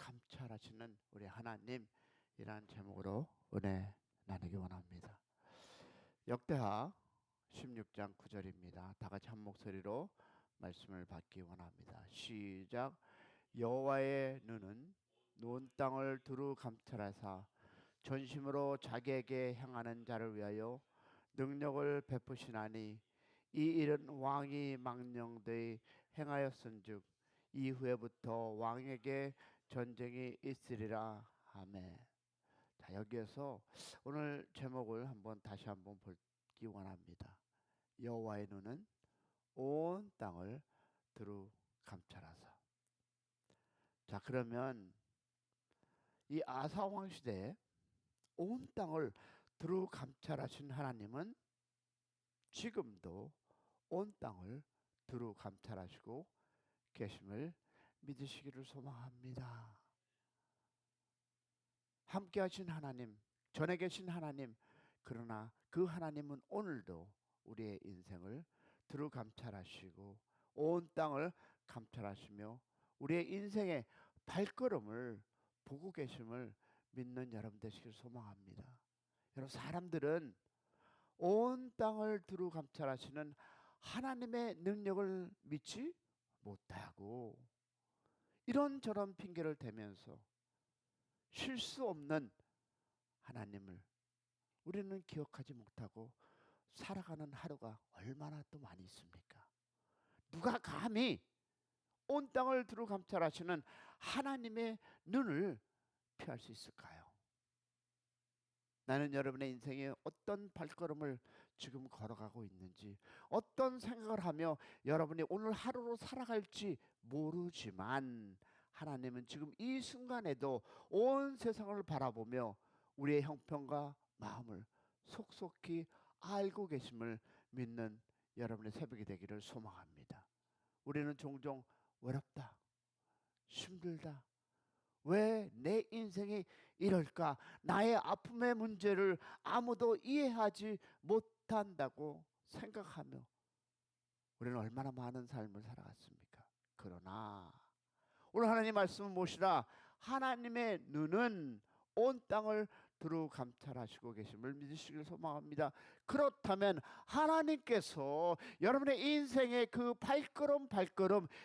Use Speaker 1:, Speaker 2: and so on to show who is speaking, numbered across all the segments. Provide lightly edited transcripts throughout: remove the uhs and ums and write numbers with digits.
Speaker 1: 감찰하시는 우리 하나님이라는 제목으로 은혜 나누기 원합니다. 역대하 16장 9절입니다. 다 같이 한 목소리로 말씀을 받기 원합니다. 시작. 여호와의 눈은 온 땅을 두루 감찰하사 전심으로 자기에게 향하는 자를 위하여 능력을 베푸시나니 이 일은 왕이 망령되이 행하였은즉 이후에부터 왕에게 전쟁이 있으리라. 아멘. 자, 여기에서 오늘 제목을 다시 한번 보기 원합니다. 여호와의 눈은 온 땅을 두루 감찰하사. 자, 그러면 이 아사 왕 시대에 온 땅을 두루 감찰하신 하나님은 지금도 온 땅을 두루 감찰하시고 계심을 믿으시기를 소망합니다. 함께 하신 하나님, 전에 계신 하나님, 그러나 그 하나님은 오늘도 우리의 인생을 두루 감찰하시고 온 땅을 감찰하시며 우리의 인생의 발걸음을 보고 계심을 믿는 여러분 되시길 소망합니다. 여러분, 사람들은 온 땅을 두루 감찰하시는 하나님의 능력을 믿지 못하고 이런저런 핑계를 대면서 실수 없는 하나님을 우리는 기억하지 못하고 살아가는 하루가 얼마나 또 많이 있습니까? 누가 감히 온 땅을 두루 감찰하시는 하나님의 눈을 피할 수 있을까요? 나는 여러분의 인생에 어떤 발걸음을 지금 걸어가고 있는지, 어떤 생각을 하며 여러분이 오늘 하루로 살아갈지 모르지만 하나님은 지금 이 순간에도 온 세상을 바라보며 우리의 형편과 마음을 속속히 알고 계심을 믿는 여러분의 새벽이 되기를 소망합니다. 우리는 종종 외롭다, 힘들다, 왜 내 인생이 이럴까? 나의 아픔의 문제를 아무도 이해하지 못한다고 생각하며 우리는 얼마나 많은 삶을 살아갔습니까? 그러나 오늘 하나님 말씀은 무엇이라? 하나님의 눈은 온 땅을 두루 감찰하시고 계심을 믿으시길 소망합니다. 그렇다면 하나님께서 여러분의 인생의 그 발걸음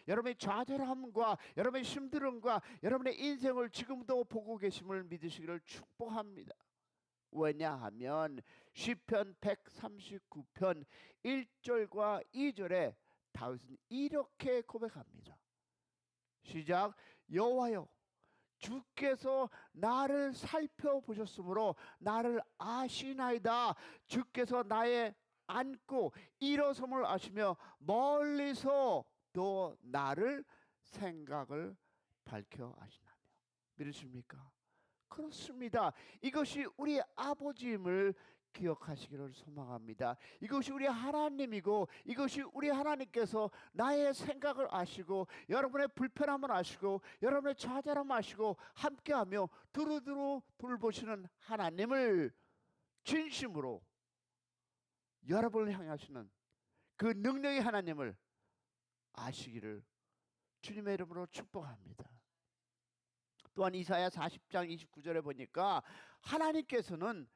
Speaker 1: 여러분의 좌절함과 여러분의 힘듦과 여러분의 인생을 지금도 보고 계심을 믿으시기를 축복합니다. 왜냐하면 시편 139편 1절과 2절에 다윗은 이렇게 고백합니다. 시작. 여호와여, 주께서 나를 살펴보셨으므로 나를 아시나이다. 주께서 나의 앉고 일어섬을 아시며 멀리서 또 나를 생각을 밝혀 아시나며. 믿으십니까? 그렇습니다. 이것이 우리 아버지임을 기억하시기를 소망합니다. 이것이 우리 하나님이고 이것이 우리 하나님께서 나의 생각을 아시고 여러분의 불편함을 아시고 여러분의 좌절함을 아시고 함께하며 두루두루 돌보시는 하나님을 진심으로 여러분을 향하시는 그 능력의 하나님을 아시기를 주님의 이름으로 축복합니다. 또한 이사야 40장 29절에 보니까 하나님께서는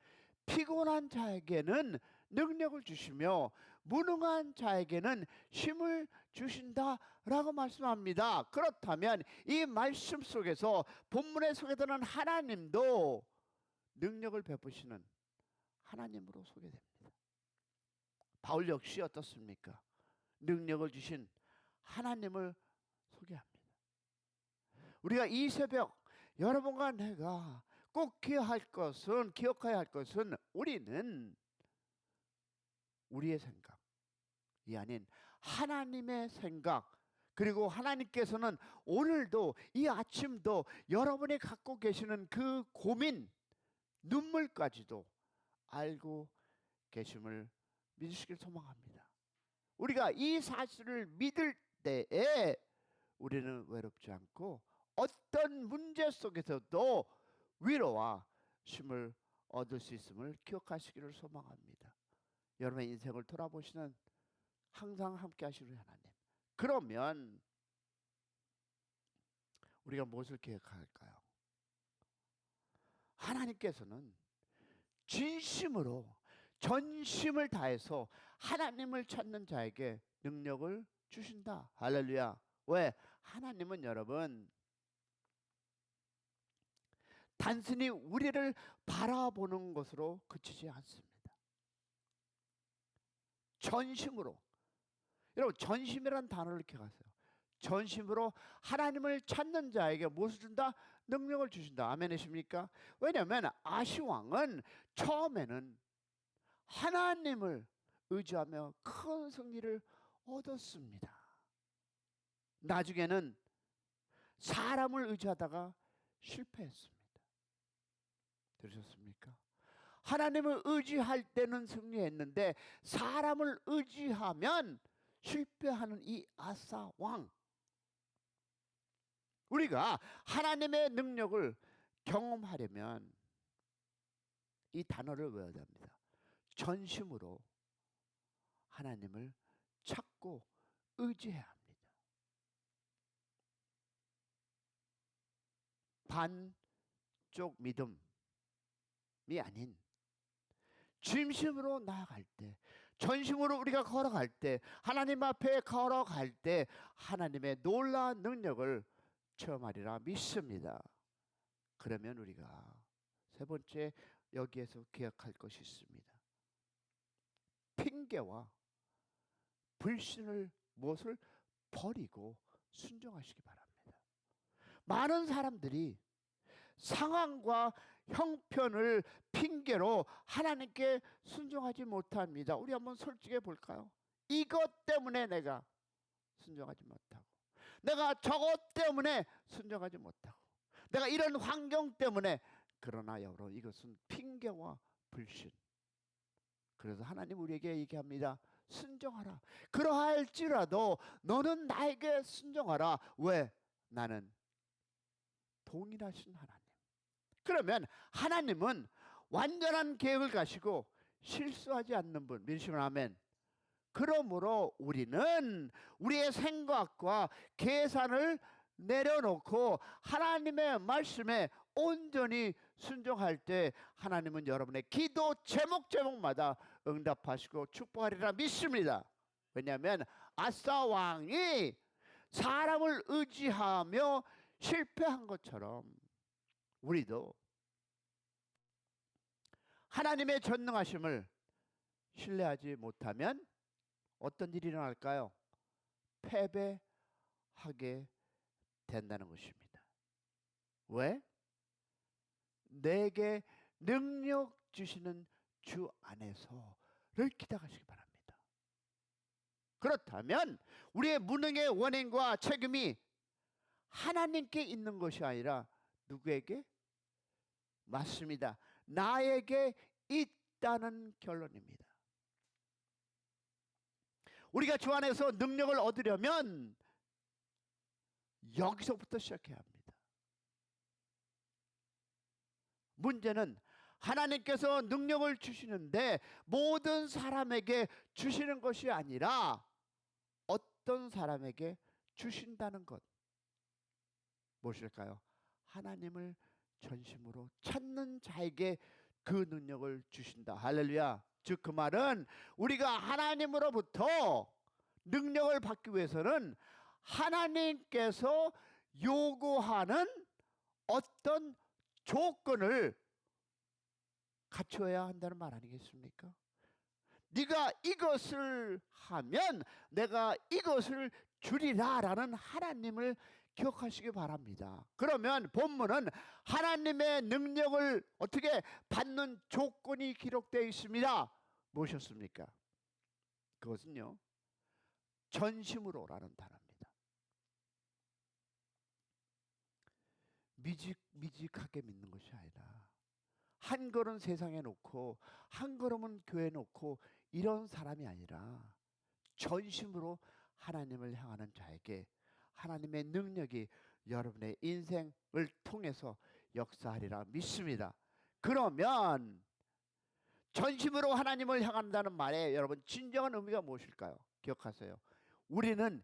Speaker 1: 피곤한 자에게는 능력을 주시며 무능한 자에게는 힘을 주신다라고 말씀합니다. 그렇다면 이 말씀 속에서 본문에 소개되는 하나님도 능력을 베푸시는 하나님으로 소개됩니다. 바울 역시 어떻습니까? 능력을 주신 하나님을 소개합니다. 우리가 이 새벽 여러분과 내가 꼭 기억해야 할 것은 우리는 우리의 생각이 아닌 하나님의 생각, 그리고 하나님께서는 오늘도 이 아침도 여러분이 갖고 계시는 그 고민, 눈물까지도 알고 계심을 믿으시길 소망합니다. 우리가 이 사실을 믿을 때에 우리는 외롭지 않고 어떤 문제 속에서도 위로와 힘을 얻을 수 있음을 기억하시기를 소망합니다. 여러분의 인생을 돌아보시는 항상 함께 하시는 하나님. 그러면 우리가 무엇을 기억할까요? 하나님께서는 진심으로 전심을 다해서 하나님을 찾는 자에게 능력을 주신다. 할렐루야. 왜? 하나님은 여러분 단순히 우리를 바라보는 것으로 그치지 않습니다. 전심으로. 여러분 전심이라는 단어를 기억하세요. 전심으로 하나님을 찾는 자에게 무엇을 준다? 능력을 주신다. 아멘이십니까? 왜냐하면 아시왕은 처음에는 하나님을 의지하며 큰 승리를 얻었습니다. 나중에는 사람을 의지하다가 실패했습니다. 들으셨습니까? 하나님을 의지할 때는 승리했는데 사람을 의지하면 실패하는 이 아사 왕. 우리가 하나님의 능력을 경험하려면 이 단어를 외워야 합니다. 전심으로 하나님을 찾고 의지해야 합니다. 반쪽 믿음이 아닌 진심으로 나아갈 때, 전심으로 우리가 걸어갈 때, 하나님 앞에 걸어갈 때 하나님의 놀라운 능력을 체험하리라 믿습니다. 그러면 우리가 세 번째 여기에서 기억할 것이 있습니다. 핑계와 불신을 무엇을 버리고 순종하시기 바랍니다. 많은 사람들이 상황과 형편을 핑계로 하나님께 순종하지 못합니다. 우리 한번 솔직해 볼까요? 이것 때문에 내가 순종하지 못하고, 내가 저것 때문에 순종하지 못하고, 내가 이런 환경 때문에. 그러나 여러분 이것은 핑계와 불신. 그래서 하나님 우리에게 얘기합니다. 순종하라. 그러할지라도 너는 나에게 순종하라. 왜? 나는 동일하신 하나님. 그러면 하나님은 완전한 계획을 가시고 실수하지 않는 분. 믿으시면 아멘. 그러므로 우리는 우리의 생각과 계산을 내려놓고 하나님의 말씀에 온전히 순종할 때 하나님은 여러분의 기도 제목마다 응답하시고 축복하리라 믿습니다. 왜냐하면 아사 왕이 사람을 의지하며 실패한 것처럼 우리도 하나님의 전능하심을 신뢰하지 못하면 어떤 일이 일어날까요? 패배하게 된다는 것입니다. 왜? 내게 능력 주시는 주 안에서를 기대하시기 바랍니다. 그렇다면 우리의 무능의 원인과 책임이 하나님께 있는 것이 아니라 누구에게? 맞습니다. 나에게 있다는 결론입니다. 우리가 주 안에서 능력을 얻으려면 여기서부터 시작해야 합니다. 문제는 하나님께서 능력을 주시는데 모든 사람에게 주시는 것이 아니라 어떤 사람에게 주신다는 것. 무엇일까요? 하나님을 전심으로 찾는 자에게 그 능력을 주신다. 할렐루야. 즉 그 말은 우리가 하나님으로부터 능력을 받기 위해서는 하나님께서 요구하는 어떤 조건을 갖춰야 한다는 말 아니겠습니까? 네가 이것을 하면 내가 이것을 주리라 라는 하나님을 기억하시기 바랍니다. 그러면 본문은 하나님의 능력을 어떻게 받는 조건이 기록되어 있습니다. 무엇이었습니까? 그것은요, 전심으로라는 단어입니다. 미직하게 믿는 것이 아니라 한 걸음 세상에 놓고 한 걸음은 교회에 놓고 이런 사람이 아니라 전심으로 하나님을 향하는 자에게 하나님의 능력이 여러분의 인생을 통해서 역사하리라 믿습니다. 그러면 전심으로 하나님을 향한다는 말에 여러분 진정한 의미가 무엇일까요? 기억하세요. 우리는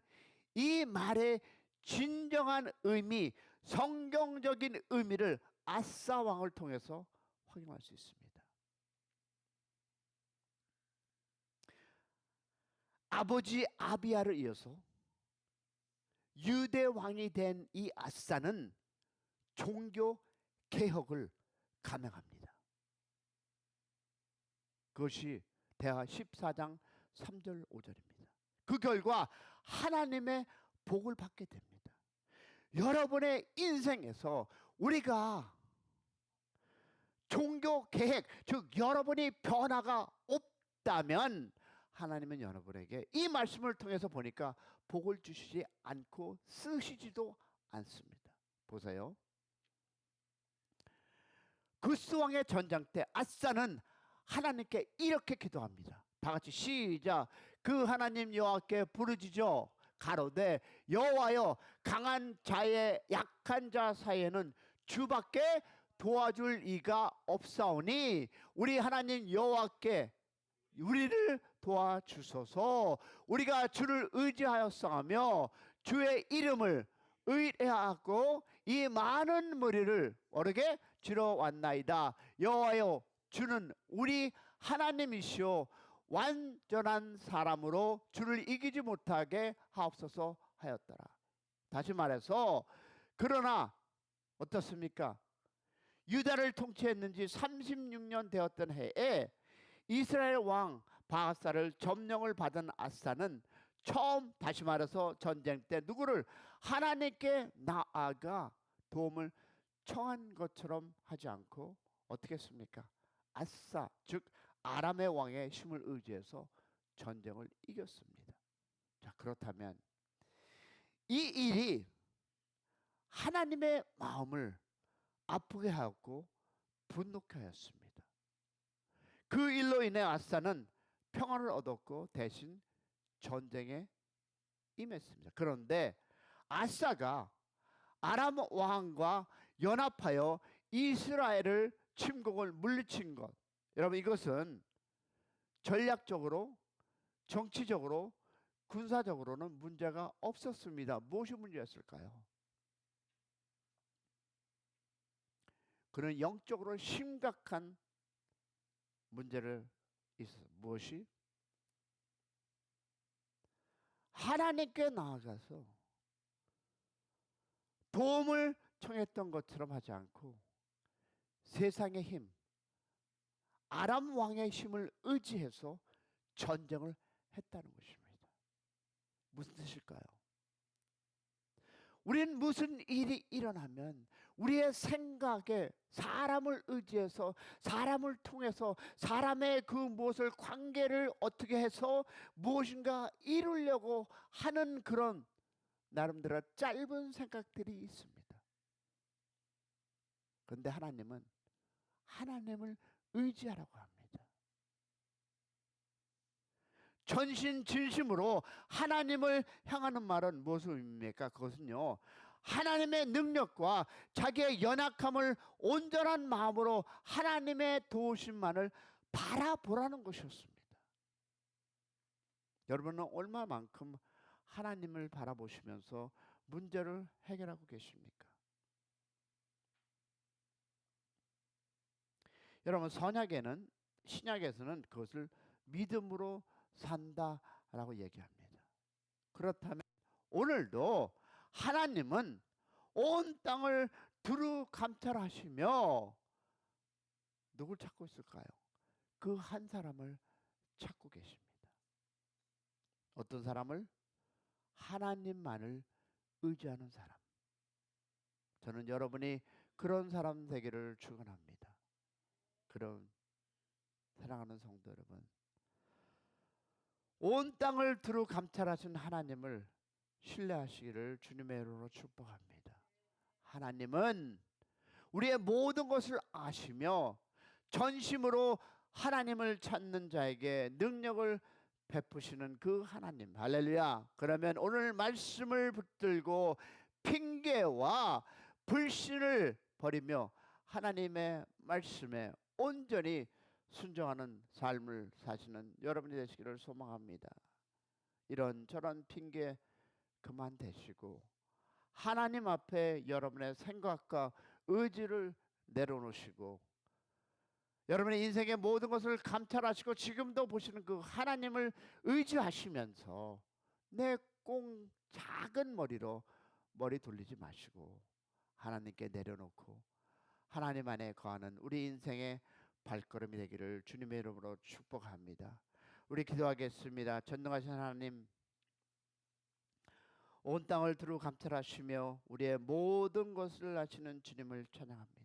Speaker 1: 이 말의 진정한 의미, 성경적인 의미를 아사 왕을 통해서 확인할 수 있습니다. 아버지 아비야를 이어서 유대 왕이 된 이 아사는 종교 개혁을 감행합니다. 그것이 대하 14장 3절 5절입니다. 그 결과 하나님의 복을 받게 됩니다. 여러분의 인생에서 우리가 종교 계획, 즉 여러분이 변화가 없다면 하나님은 여러분에게 이 말씀을 통해서 보니까 복을 주시지 않고 쓰시지도 않습니다. 보세요. 구스왕의 전쟁 때 아사는 하나님께 이렇게 기도합니다. 다 같이 시작. 그 하나님 여호와께 부르짖어 가로되 여호와여, 강한 자의 약한 자 사이에는 주밖에 도와줄 이가 없사오니 우리 하나님 여호와께 우리를 도와주소서. 우리가 주를 의지하였사오며 주의 이름을 의뢰하고 이 많은 무리를 어르게 지러 왔나이다. 여호와여, 주는 우리 하나님이시오. 완전한 사람으로 주를 이기지 못하게 하옵소서 하였더라. 다시 말해서, 그러나 어떻습니까? 유다를 통치했는지 36년 되었던 해에 이스라엘 왕 바하사를 점령을 받은 아사는 처음, 다시 말해서 전쟁 때 누구를? 하나님께 나아가 도움을 청한 것처럼 하지 않고 어떻게 했습니까? 아사, 즉 아람의 왕의 힘을 의지해서 전쟁을 이겼습니다. 자, 그렇다면 이 일이 하나님의 마음을 아프게 하였고 분노케 하였습니다. 그 일로 인해 아사는 평안을 얻었고 대신 전쟁에 임했습니다. 그런데 아사가 아람 왕과 연합하여 이스라엘을 침공을 물리친 것, 여러분 이것은 전략적으로, 정치적으로, 군사적으로는 문제가 없었습니다. 무엇이 문제였을까요? 그는 영적으로 심각한 문제를 있었어요. 무엇이? 하나님께 나아가서 도움을 청했던 것처럼 하지 않고 세상의 힘, 아람 왕의 힘을 의지해서 전쟁을 했다는 것입니다. 무슨 뜻일까요? 우리는 무슨 일이 일어나면 우리의 생각에 사람을 의지해서, 사람을 통해서, 사람의 그 무엇을, 관계를 어떻게 해서 무엇인가 이루려고 하는 그런 나름대로 짧은 생각들이 있습니다. 그런데 하나님은 하나님을 의지하라고 합니다. 전신 진심으로 하나님을 향하는 말은 무슨 의미입니까? 그것은요, 하나님의 능력과 자기의 연약함을 온전한 마음으로 하나님의 도우심만을 바라보라는 것이었습니다. 여러분은 얼마만큼 하나님을 바라보시면서 문제를 해결하고 계십니까? 여러분, 선약에는, 신약에서는 그것을 믿음으로 산다라고 얘기합니다. 그렇다면 오늘도 하나님은 온 땅을 두루 감찰하시며 누굴 찾고 있을까요? 그 한 사람을 찾고 계십니다. 어떤 사람을? 하나님만을 의지하는 사람. 저는 여러분이 그런 사람 되기를 축원합니다. 그런 사랑하는 성도 여러분, 온 땅을 두루 감찰하신 하나님을 신뢰하시기를 주님의 이름으로 축복합니다. 하나님은 우리의 모든 것을 아시며 전심으로 하나님을 찾는 자에게 능력을 베푸시는 그 하나님. 할렐루야. 그러면 오늘 말씀을 붙들고 핑계와 불신을 버리며 하나님의 말씀에 온전히 순종하는 삶을 사시는 여러분이 되시기를 소망합니다. 이런 저런 핑계 그만 대시고 하나님 앞에 여러분의 생각과 의지를 내려놓으시고 여러분의 인생의 모든 것을 감찰하시고 지금도 보시는 그 하나님을 의지하시면서 내 꽁 작은 머리로 머리 돌리지 마시고 하나님께 내려놓고 하나님 안에 거하는 우리 인생의 발걸음이 되기를 주님의 이름으로 축복합니다. 우리 기도하겠습니다. 전능하신 하나님, 온 땅을 두루 감찰하시며 우리의 모든 것을 아시는 주님을 찬양합니다.